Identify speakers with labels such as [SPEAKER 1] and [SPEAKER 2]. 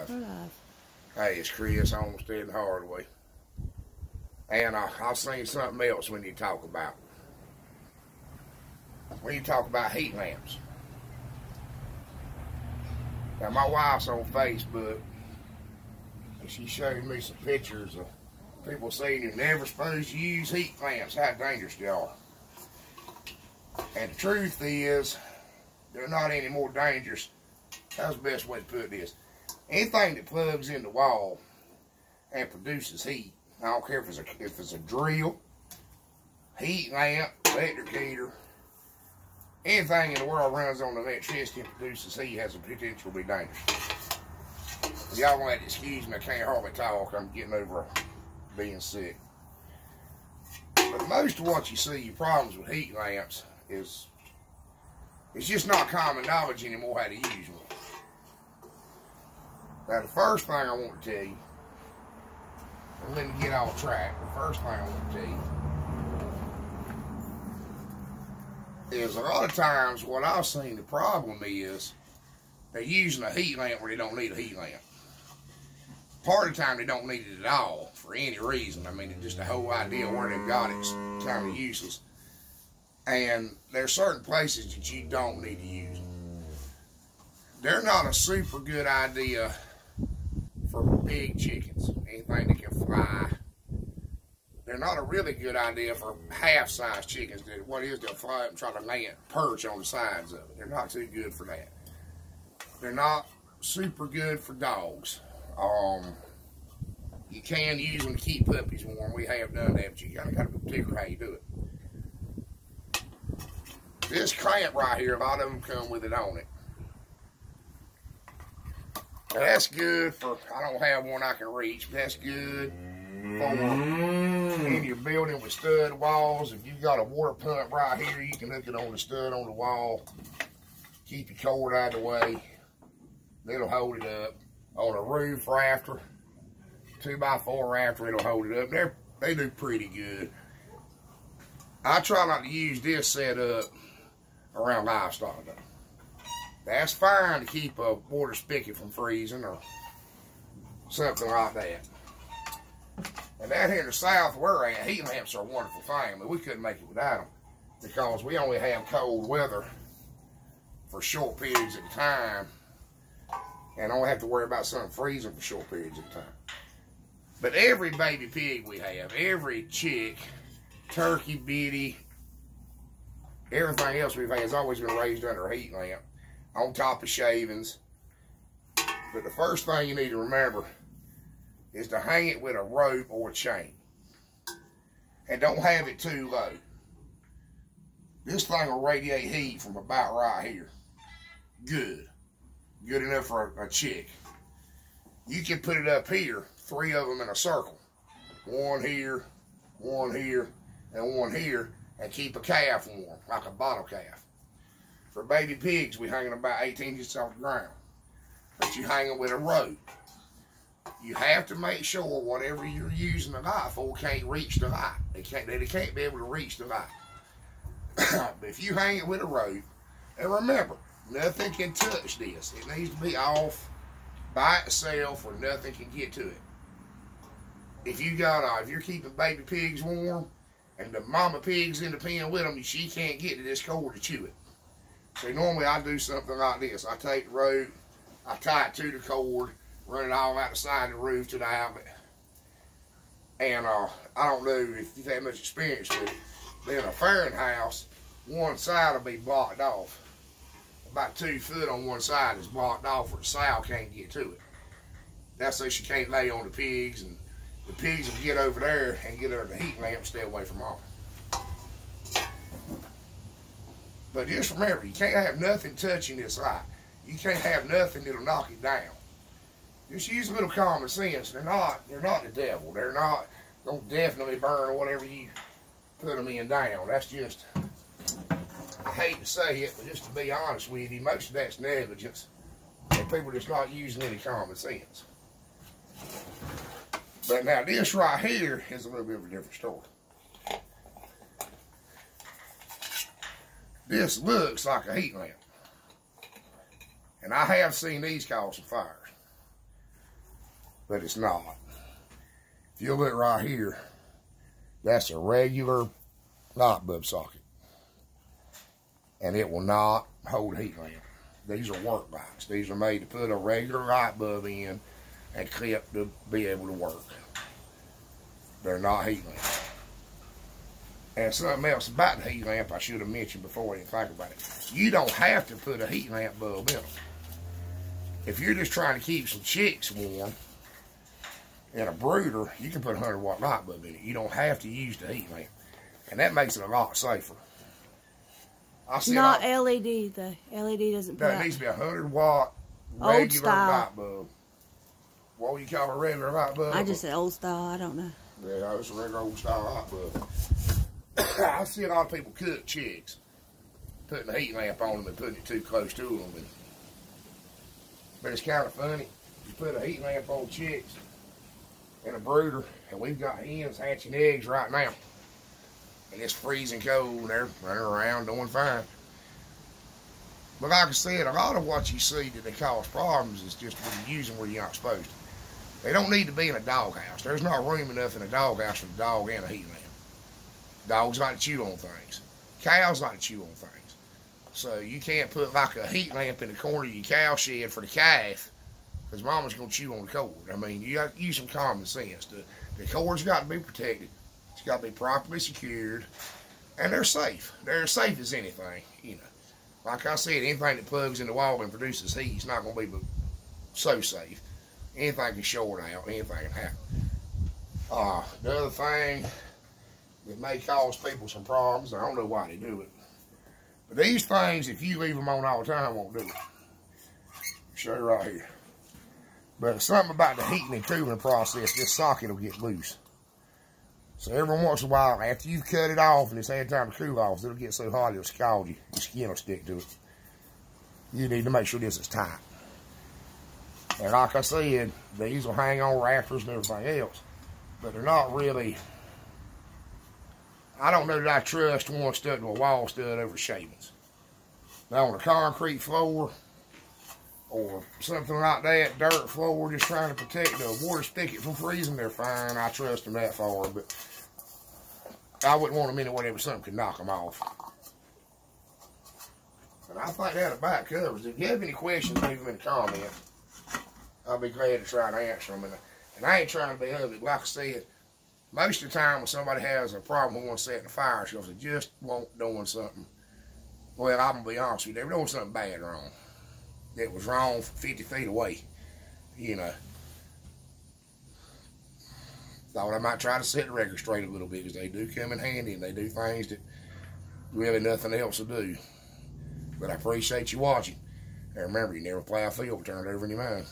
[SPEAKER 1] live.
[SPEAKER 2] We're live.
[SPEAKER 1] Hey, it's Chris Olmstead and Hardaway. And I've seen something else we need to talk about. We need to talk about heat lamps. Now, my wife's on Facebook, and she showed me some pictures of people saying you're never supposed to use heat lamps, how dangerous they are. And the truth is, they're not any more dangerous. That's the best way to put this. Anything that plugs in the wall and produces heat, I don't care if it's a drill, heat lamp, electric heater, anything in the world runs on electricity and produces heat has the potential to be dangerous. Y'all want to excuse me, I can't hardly talk. I'm getting over being sick. But most of what you see, your problems with heat lamps, is it's just not common knowledge anymore how to use them. Now, the first thing I want to tell you, and let me get off track, the first thing I want to tell you is a lot of times what I've seen the problem is they're using a heat lamp where they don't need a heat lamp. Part of the time they don't need it at all for any reason. I mean, it's just the whole idea where they've got it's kind of useless. And there's certain places that you don't need to use them. They're not a super good idea for big chickens, anything that can fly. They're not a really good idea for half-sized chickens. What is, they'll fly up and try to land, perch on the sides of it. They're not too good for that. They're not super good for dogs. You can use them to keep puppies warm. We have done that, but you kind of got to be particular how you do it. This clamp right here, a lot of them come with it on it. Now that's good for, I don't have one I can reach, but that's good for in your building with stud walls. If you've got a water pump right here, you can hook it on the stud on the wall. Keep your cord out of the way. It'll hold it up. On a roof rafter, 2x4 rafter, it'll hold it up. They do pretty good. I try not to use this setup around livestock though. That's fine to keep a water spigot from freezing or something like that. And down here in the south where we're at, heat lamps are a wonderful thing. I mean, we couldn't make it without them because we only have cold weather for short periods at a time and don't have to worry about something freezing for short periods at a time. But every baby pig we have, every chick, turkey, bitty, everything else we've had has always been raised under a heat lamp on top of shavings. But the first thing you need to remember is to hang it with a rope or a chain. And don't have it too low. This thing will radiate heat from about right here. Good. Good enough for a chick. You can put it up here, 3 of them in a circle. One here, and one here, and keep a calf warm, like a bottle calf. For baby pigs, we hang them about 18 inches off the ground. But you hang them with a rope. You have to make sure whatever you're using the light for can't reach the light. They can't be able to reach the light. But if you hang it with a rope, and remember, nothing can touch this. It needs to be off by itself or nothing can get to it. If you're keeping baby pigs warm and the mama pig's in the pen with them, she can't get to this cord to chew it. So normally I do something like this. I take the rope, I tie it to the cord, run it all out the side of the roof to the outlet. And I don't know if you've had much experience with it, but in a farrowing house, one side will be blocked off. About 2 foot on one side is blocked off where the sow can't get to it. That's so she can't lay on the pigs, and the pigs will get over there and get under the heat lamp and stay away from mama. But just remember, you can't have nothing touching this light. You can't have nothing that'll knock it down. Just use a little common sense. They're not the devil. They're not gonna definitely burn whatever you put them in down. That's just, I hate to say it, but just to be honest with you, most of that's negligence. And people just not using any common sense. But now this right here is a little bit of a different story. This looks like a heat lamp. And I have seen these cause some fires. but it's not. If you look right here, that's a regular light bulb socket. And it will not hold a heat lamp. These are work lights. These are made to put a regular light bulb in and clip to be able to work. They're not heat lamps. And something else about the heat lamp I should have mentioned before I didn't think about it. You don't have to put a heat lamp bulb in them. If you're just trying to keep some chicks warm in a brooder, you can put a 100-watt light bulb in it. You don't have to use the heat lamp. And that makes it a lot safer.
[SPEAKER 2] Not LED, though. LED doesn't put out.
[SPEAKER 1] That needs to be a 100-watt regular light bulb. What would you call a regular light bulb?
[SPEAKER 2] I just said old style. I don't know.
[SPEAKER 1] Yeah, it's a regular old style light bulb. I see a lot of people cook chicks, putting a heat lamp on them and putting it too close to them. But it's kind of funny. You put a heat lamp on chicks in a brooder, and we've got hens hatching eggs right now. And it's freezing cold, and they're running around doing fine. But like I said, a lot of what you see that cause problems is just when you use them where you're not supposed to. They don't need to be in a doghouse. There's not room enough in a doghouse for the dog and a heat lamp. Dogs like to chew on things. Cows like to chew on things. So you can't put like a heat lamp in the corner of your cow shed for the calf, because mama's going to chew on the cord. I mean, you got to use some common sense. The cord's got to be protected. It's got to be properly secured. And they're safe. They're as safe as anything, you know. Like I said, anything that plugs in the wall and produces heat is not going to be so safe. Anything can short out. Anything can happen. The other thing that may cause people some problems, I don't know why they do it, but these things, if you leave them on all the time, won't do it. Show you right here. But something about the heating and cooling process, this socket will get loose. So every once in a while, after you've cut it off and it's had time to cool off, it'll get so hot it'll scald you. Your skin will stick to it. You need to make sure this is tight. And like I said, these will hang on rafters and everything else. But they're not really... I don't know that I trust one stuck to a wall stud over shavings. Now on a concrete floor or something like that, dirt floor, just trying to protect the water spigot from freezing, they're fine. I trust them that far, but I wouldn't want them anywhere where something could knock them off. And I think that about covers it. If you have any questions, leave them in the comments. I'll be glad to try to answer them. And I ain't trying to be ugly. Like I said, most of the time when somebody has a problem with one setting a fire shelf, they just won't doing something. Well, I'm going to be honest with you, they were doing something bad wrong. That was wrong 50 feet away, you know. Thought I might try to set the record straight a little bit, because they do come in handy and they do things that really nothing else will do. But I appreciate you watching. And remember, you never plow a field, turn it over in your mind.